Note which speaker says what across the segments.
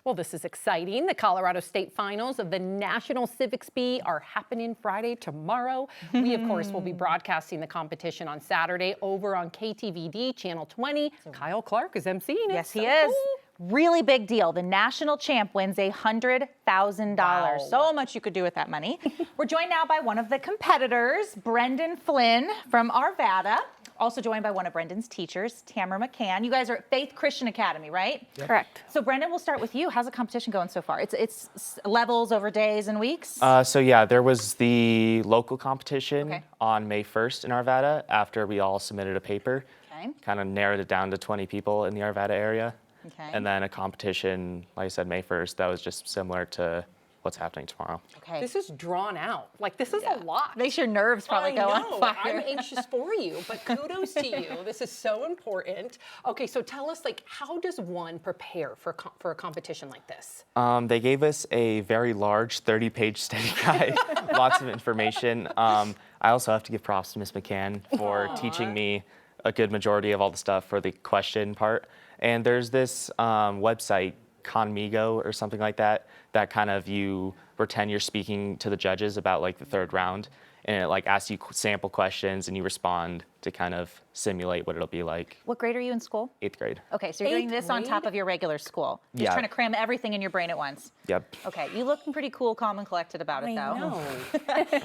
Speaker 1: Well, this is exciting. The Colorado State Finals of the National Civics Bee are happening Friday, tomorrow. We, of course, will be broadcasting the competition on Saturday over on KTVD Channel 20. Kyle Clark is emceeing it.
Speaker 2: Yes, he is. Cool. Really big deal. The national champ wins $100,000.
Speaker 1: Wow.
Speaker 2: So much you could do with that money. We're joined now by one of the competitors, Brendan Flynn from Arvada. Also joined by one of Brendan's teachers, Tamara McCann. You guys are at Faith Christian Academy, right?
Speaker 3: Yep.
Speaker 4: Correct.
Speaker 2: So Brendan, we'll start with you. How's the competition going so far? It's levels over days and weeks?
Speaker 3: So yeah, there was the local competition on May 1st in Arvada after we all submitted a paper.
Speaker 2: Okay.
Speaker 3: Kind of narrowed it down to 20 people in the Arvada area.
Speaker 2: Okay.
Speaker 3: And then a competition, like I said, May 1st, that was just similar to what's happening tomorrow.
Speaker 2: Okay.
Speaker 1: This is drawn out. Like, this is a lot.
Speaker 2: Makes your nerves probably go on fire.
Speaker 1: I'm anxious for you, but kudos to you. This is so important. Okay, so tell us, like, how does one prepare for a competition like this?
Speaker 3: They gave us a very large 30-page study guide, lots of information. I also have to give props to Miss McCann for teaching me a good majority of all the stuff for the question part. And there's this website, Conmigo or something like that, that kind of you pretend you're speaking to the judges about like the third round, and it like asks you sample questions and you respond to kind of simulate what it'll be like.
Speaker 2: What grade are you in school?
Speaker 3: 8th grade.
Speaker 2: Okay, so you're doing this on top of your regular school. Just
Speaker 3: Yeah.
Speaker 2: trying to cram everything in your brain at once.
Speaker 3: Yep.
Speaker 2: Okay, you looking pretty cool, calm, and collected about it, though.
Speaker 1: I know.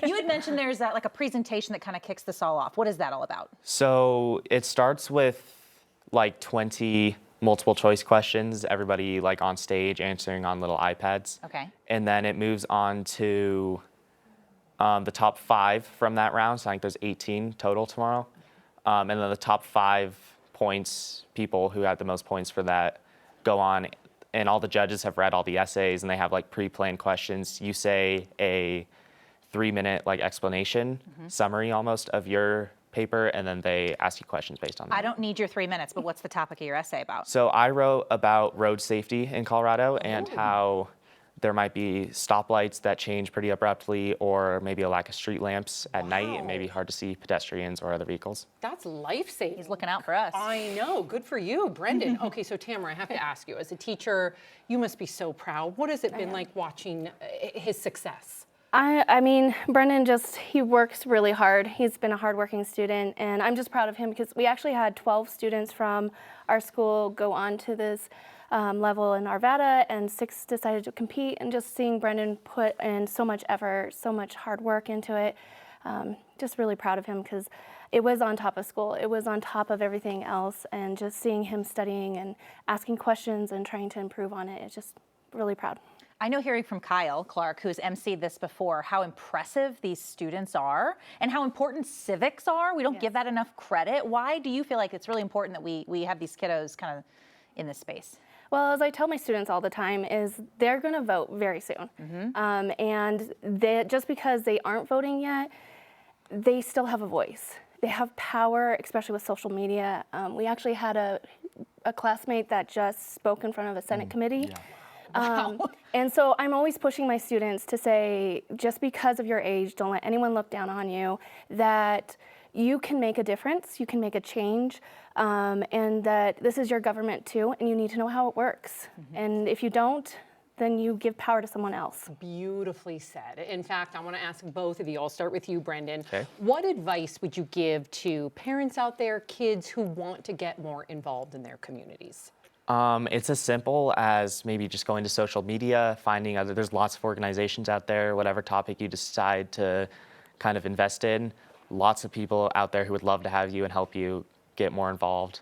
Speaker 2: You had mentioned there's like a presentation that kind of kicks this all off. What is that all about?
Speaker 3: So it starts with like 20 multiple choice questions, everybody like on stage answering on little iPads.
Speaker 2: Okay.
Speaker 3: And then it moves on to the top 5 from that round. So I think there's 18 total tomorrow. And then the top 5 points, people who had the most points for that, go on. And all the judges have read all the essays and they have like pre-planned questions. You say a 3-minute like explanation, summary almost of your paper, and then they ask you questions based on that.
Speaker 2: I don't need your 3 minutes, but what's the topic of your essay about?
Speaker 3: So I wrote about road safety in Colorado and how there might be stoplights that change pretty abruptly, or maybe a lack of street lamps at night. It may be hard to see pedestrians or other vehicles.
Speaker 1: That's life-saving.
Speaker 2: He's looking out for us.
Speaker 1: I know. Good for you, Brendan. Okay, so Tamara, I have to ask you, as a teacher, you must be so proud. What has it been like watching his success?
Speaker 4: I mean, Brendan he works really hard. He's been a hardworking student, and I'm just proud of him because we actually had 12 students from our school go on to this level in Arvada, and 6 decided to compete, and just seeing Brendan put in so much effort, so much hard work into it, just really proud of him because it was on top of school. It was on top of everything else, and just seeing him studying and asking questions and trying to improve on it, it's just really proud.
Speaker 2: I know, hearing from Kyle Clark, who's emceed this before, how impressive these students are and how important civics are. We don't give that enough credit. Why do you feel like it's really important that we have these kiddos kind of in this space?
Speaker 4: Well, as I tell my students all the time, is they're going to vote very soon. And just because they aren't voting yet, they still have a voice. They have power, especially with social media. We actually had a classmate that just spoke in front of a Senate committee.
Speaker 3: Yeah.
Speaker 4: And so I'm always pushing my students to say, just because of your age, don't let anyone look down on you, that you can make a difference, you can make a change, and that this is your government too, and you need to know how it works. And if you don't, then you give power to someone else.
Speaker 1: Beautifully said. In fact, I want to ask both of you. I'll start with you, Brendan.
Speaker 3: Okay.
Speaker 1: What advice would you give to parents out there, kids who want to get more involved in their communities?
Speaker 3: It's as simple as maybe just going to social media, finding there's lots of organizations out there, whatever topic you decide to kind of invest in. Lots of people out there who would love to have you and help you get more involved.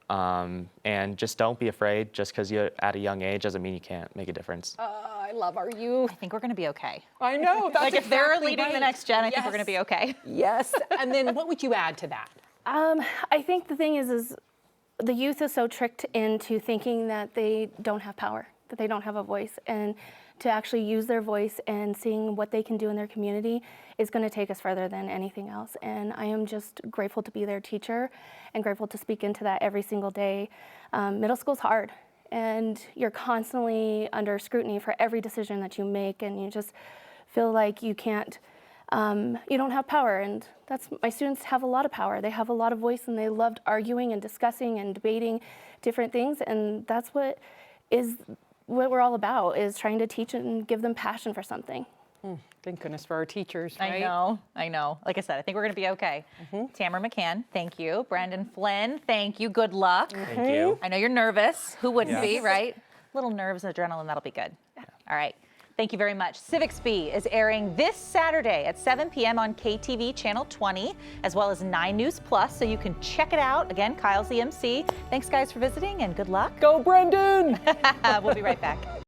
Speaker 3: And just don't be afraid. Just because you're at a young age doesn't mean you can't make a difference.
Speaker 1: I love our youth.
Speaker 2: I think we're going to be okay.
Speaker 1: I know. That's
Speaker 2: Like if they're
Speaker 1: exactly
Speaker 2: leading the
Speaker 1: right.
Speaker 2: next gen, I think we're going to be okay.
Speaker 1: Yes. And then what would you add to that?
Speaker 4: I think the thing is the youth is so tricked into thinking that they don't have power, that they don't have a voice, and to actually use their voice and seeing what they can do in their community is going to take us further than anything else. And I am just grateful to be their teacher and grateful to speak into that every single day. Middle school's hard, and you're constantly under scrutiny for every decision that you make, and you just feel like you can't you don't have power, and my students have a lot of power. They have a lot of voice, and they loved arguing and discussing and debating different things, and that's what is what we're all about, is trying to teach and give them passion for something.
Speaker 1: Thank goodness for our teachers,
Speaker 2: I
Speaker 1: right?
Speaker 2: know. Like I said, I think we're going to be okay. Tamara McCann, thank you. Brandon Flynn, thank you. Good luck.
Speaker 3: Thank you.
Speaker 2: I know you're nervous. Who wouldn't be,
Speaker 3: Yes.
Speaker 2: right? Little nerves and adrenaline, that'll be good. All right. Thank you very much. Civics Bee is airing this Saturday at 7 p.m. on KTV Channel 20, as well as 9 News Plus, so you can check it out. Again, Kyle's the MC. Thanks, guys, for visiting, and good luck.
Speaker 1: Go, Brendan!
Speaker 2: We'll be right back.